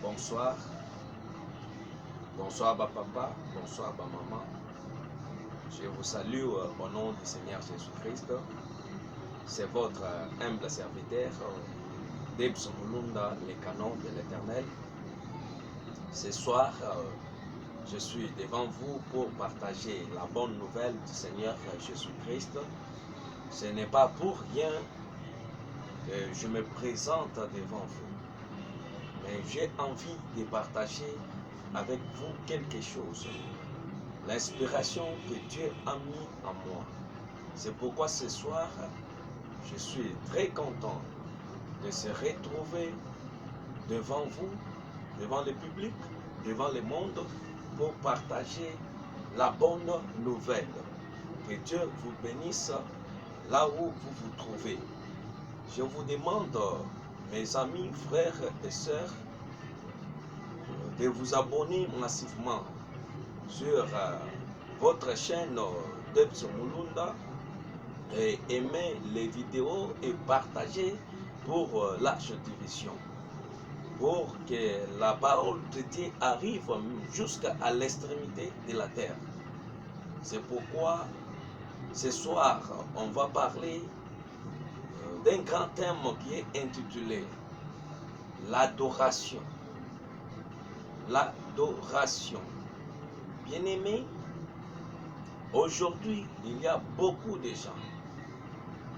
Bonsoir. Bonsoir papa, bonsoir maman. Je vous salue au nom du Seigneur Jésus-Christ. C'est votre humble serviteur, Debs Mulunda, les canons de l'Éternel. Ce soir, je suis devant vous pour partager la bonne nouvelle du Seigneur Jésus-Christ. Ce n'est pas pour rien que je me présente devant vous, mais j'ai envie de partager avec vous quelque chose. L'inspiration que Dieu a mis en moi. C'est pourquoi ce soir, je suis très content de se retrouver devant vous, devant le public, devant le monde, pour partager la bonne nouvelle. Que Dieu vous bénisse là où vous vous trouvez. Je vous demande, mes amis, frères et sœurs, de vous abonner massivement sur votre chaîne Debs Mulunda et aimer les vidéos et partager pour large division, pour que la parole de Dieu arrive jusqu'à l'extrémité de la terre. C'est pourquoi ce soir, on va parler d'un grand thème qui est intitulé l'adoration. L'adoration. Bien-aimés, aujourd'hui, il y a beaucoup de gens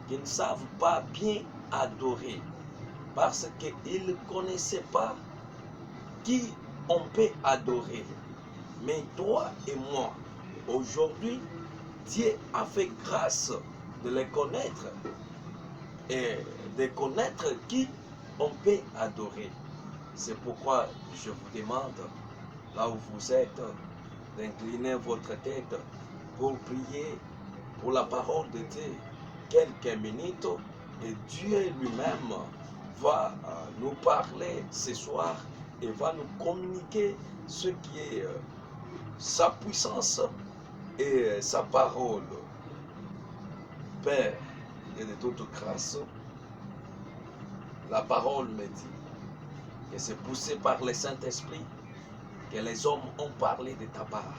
qui ne savent pas bien adorer parce qu'ils ne connaissaient pas qui on peut adorer. Mais toi et moi, aujourd'hui, Dieu a fait grâce de les connaître et de connaître qui on peut adorer. C'est pourquoi je vous demande, là où vous êtes, d'incliner votre tête pour prier pour la parole de Dieu quelques minutes, et Dieu lui-même va nous parler ce soir et va nous communiquer ce qui est sa puissance et sa parole. Père, et de toute grâce, la parole me dit que c'est poussé par le Saint-Esprit que les hommes ont parlé de ta part.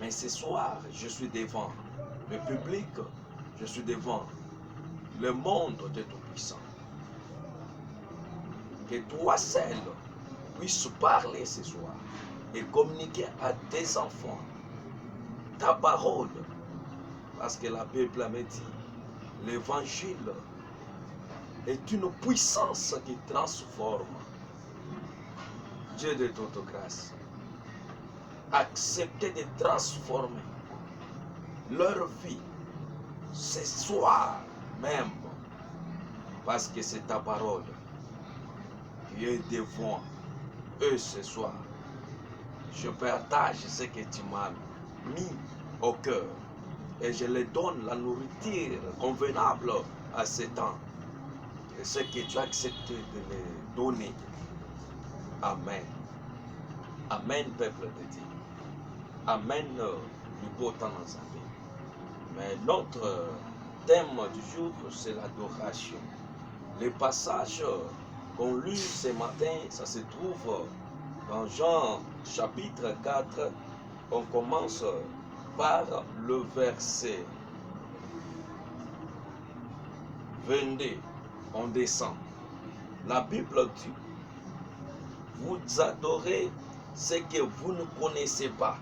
Mais ce soir, je suis devant le public, je suis devant le monde de Tout-Puissant. Que toi seul puisses parler ce soir et communiquer à tes enfants ta parole. Parce que la Bible me dit, l'évangile est une puissance qui transforme. Dieu de toute grâce, acceptez de transformer leur vie ce soir même, parce que c'est ta parole qui est devant eux ce soir. Je partage ce que tu m'as mis au cœur et je leur donne la nourriture convenable à ce temps et ce que tu as accepté de les donner. Amen. Amen, peuple de Dieu. Amen, du beau temps dans sa vie. Mais notre thème du jour, c'est l'adoration. Le passage qu'on lit ce matin, ça se trouve dans Jean chapitre 4. On commence par le verset 22. On descend. La Bible dit, vous adorez ce que vous ne connaissez pas.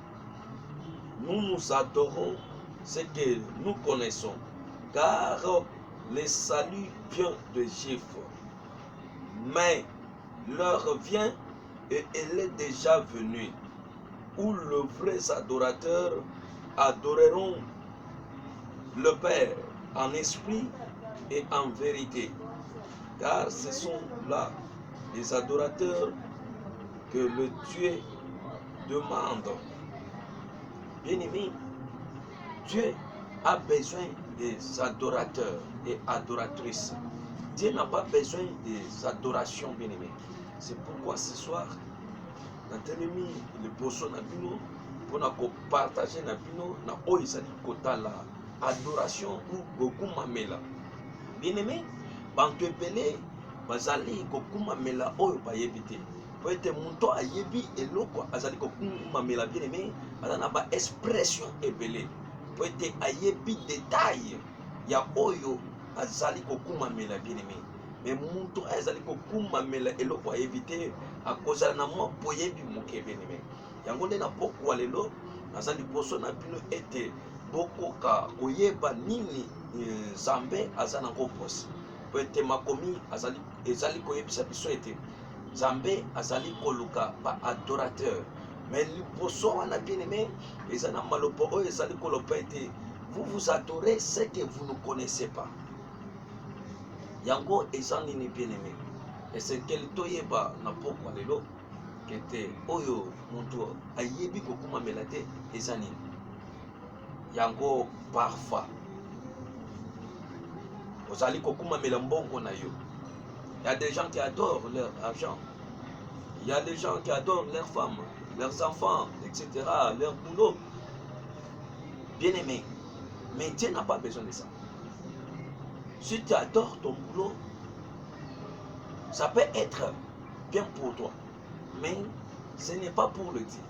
Nous nous adorons ce que nous connaissons, car le salut vient de Juifs. Mais l'heure vient et elle est déjà venue, où les vrais adorateurs adoreront le Père en esprit et en vérité, car ce sont là les adorateurs que le Dieu demande. Bien-aimés, Dieu a besoin des adorateurs et adoratrices. Dieu n'a pas besoin des adorations, bien-aimés. C'est pourquoi ce soir, notre ennemi, le poisson na bino, pour nous partager na bino, na oisali kota la adoration ou gokuma mela. Bien-aimés, bantu ebele bazali gokuma mela oyo bayebite. peut être monto a yebi et l'eau azali kokuma mela bien aimé azana ba expression ebele peut être a yebi détail ya oyo azali kokuma mela bien aimé mais monto azali kokuma mela eloko a éviter à cause na mo poyebi moke bien aimé yango nde na pokwa lelo azali poso na bino ete bokoka koyeba nini Nzambe azana ngo posi peut être makomi azali ezali koyebisa biso ete Nzambe azali koluka ba adorateur mais liboso wana bien aimé ezana malopo oyo ezali kolopa ete vous adorez ce que vous ne connaissez pas yango ezani ni bien aimé et c'est quel toyeba na pokwa lelo kete oyo muntu ayebi kokuma melate ezani yango parfois ozali kokuma mela mbongo na yo. Il y a des gens qui adorent leur argent. Il y a des gens qui adorent leurs femmes, leurs enfants, etc., leur boulot. Bien aimé. Mais Dieu n'a pas besoin de ça. Si tu adores ton boulot, ça peut être bien pour toi. Mais ce n'est pas pour le Dieu.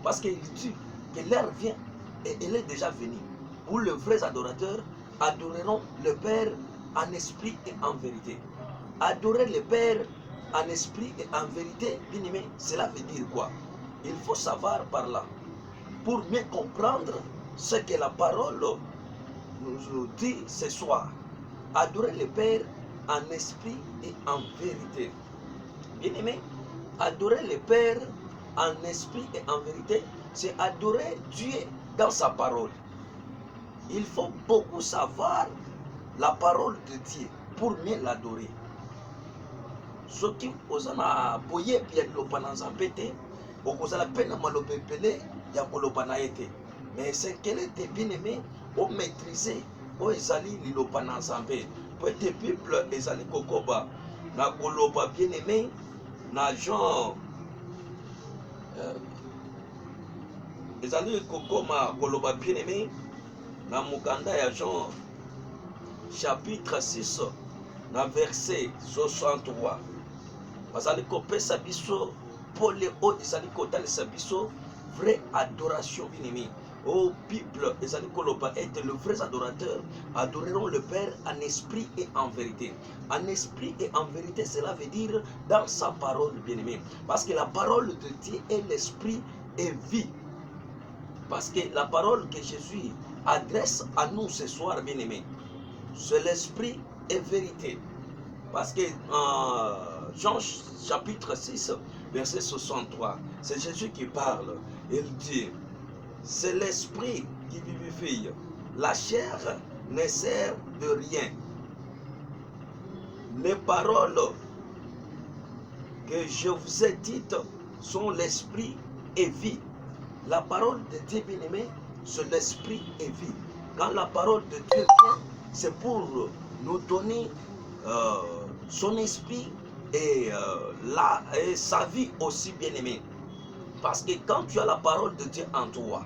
Parce qu'il dit que l'heure vient et elle est déjà venue. Où les vrais adorateurs adoreront le Père en esprit et en vérité. Adorer le Père en esprit et en vérité, bien aimé, cela veut dire quoi? Il faut savoir par là, pour mieux comprendre ce que la parole nous dit ce soir. Adorer le Père en esprit et en vérité. Bien aimé, adorer le Père en esprit et en vérité, c'est adorer Dieu dans sa parole. Il faut beaucoup savoir la parole de Dieu pour mieux l'adorer. Ce qui ozana boye bien lopana Nzambe te, okozala pena malobe pele ya kolopana ete. Mais c'est qu'elle était bien aimée, au maîtriser, au ezali lopana Nzambe. Peut-être Bible ezali kokoba na koloba bien aimé na Jean ezali kokoma koloba bien aimé na mukanda ya Jean chapitre 6 na verset 63 bazali kopesa biso pole o ezali kotalisa biso vraie adoration bien-aimé. Au Bible ezali koloba ete le vrais adorateurs adoreront le Père en esprit et en vérité. En esprit et en vérité, cela veut dire dans sa parole bien-aimé. Parce que la parole de Dieu est l'esprit et vie. Parce que la parole que Jésus adresse à nous ce soir bien-aimé, c'est l'esprit et vérité. Parce que Jean chapitre 6, verset 63, c'est Jésus qui parle. Il dit, c'est l'esprit qui vivifie. La chair ne sert de rien. Les paroles que je vous ai dites sont l'esprit et vie. La parole de Dieu bien-aimé, c'est l'esprit et vie. Quand la parole de Dieu vient, c'est pour nous donner son esprit et sa vie aussi bien-aimée. Parce que quand tu as la parole de Dieu en toi,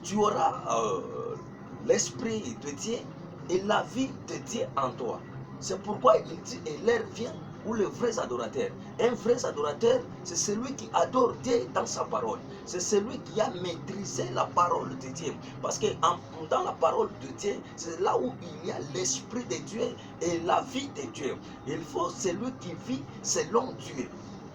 tu auras l'esprit de Dieu et la vie de Dieu en toi. C'est pourquoi il dit, et l'heure vient où les vrais adorateurs. Un vrai adorateur, c'est celui qui adore Dieu dans sa parole. C'est celui qui a maîtrisé la parole de Dieu. Parce que dans la parole de Dieu, c'est là où il y a l'esprit de Dieu et la vie de Dieu. Il faut celui qui vit selon Dieu.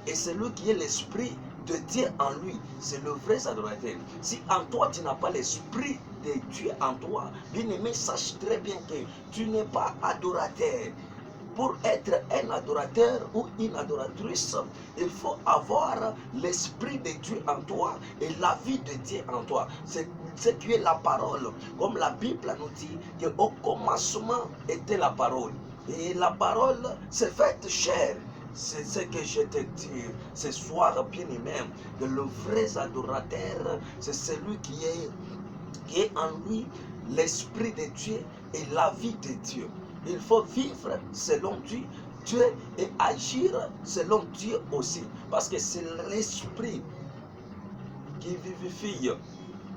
Et celui qui est l'esprit de Dieu en lui, c'est le vrai adorateur. Si en toi tu n'as pas l'esprit de Dieu en toi, bien aimé, sache très bien que tu n'es pas adorateur. Pour être un adorateur ou une adoratrice, il faut avoir l'esprit de Dieu en toi et la vie de Dieu en toi. C'est ce qui est la parole. Comme la Bible nous dit qu'au commencement était la parole. Et la parole s'est faite chair. C'est ce que je te dis ce soir, bien-aimé, que le vrai adorateur, c'est celui qui est en lui l'esprit de Dieu et la vie de Dieu. Il faut vivre selon Dieu et agir selon Dieu aussi. Parce que c'est l'esprit qui vivifie.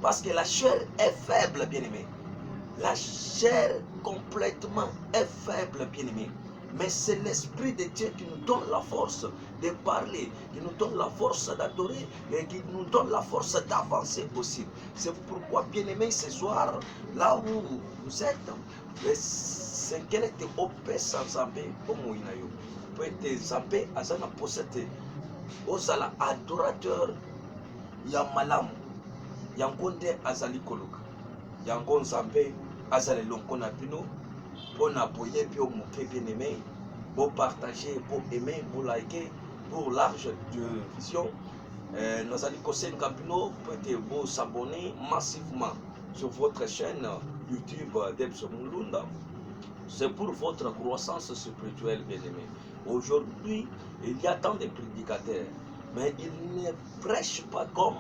Parce que la chair est faible, bien-aimé. La chair complètement est faible, bien-aimé. Mais c'est l'Esprit de Dieu qui nous donne la force de parler, qui nous donne la force d'adorer et qui nous donne la force d'avancer aussi. C'est pourquoi, bien-aimés, ce soir, là où vous êtes, c'est quel était opesa Nzambe comme inayo. Peut être Nzambe azana posete. Ozala adorateur ya malamu. Yango nde azali koluka. Yango Nzambe azali lonko na bino. Pour appuyer, pour moquer, bien aimé, pour partager, pour aimer, pour liker, pour large vision. Nous allons conseiller Gabino, pour s'abonner massivement sur votre chaîne YouTube d'Ebson Mulunda. C'est pour votre croissance spirituelle, bien aimé. Aujourd'hui, il y a tant de prédicateurs, mais ils ne prêchent pas comme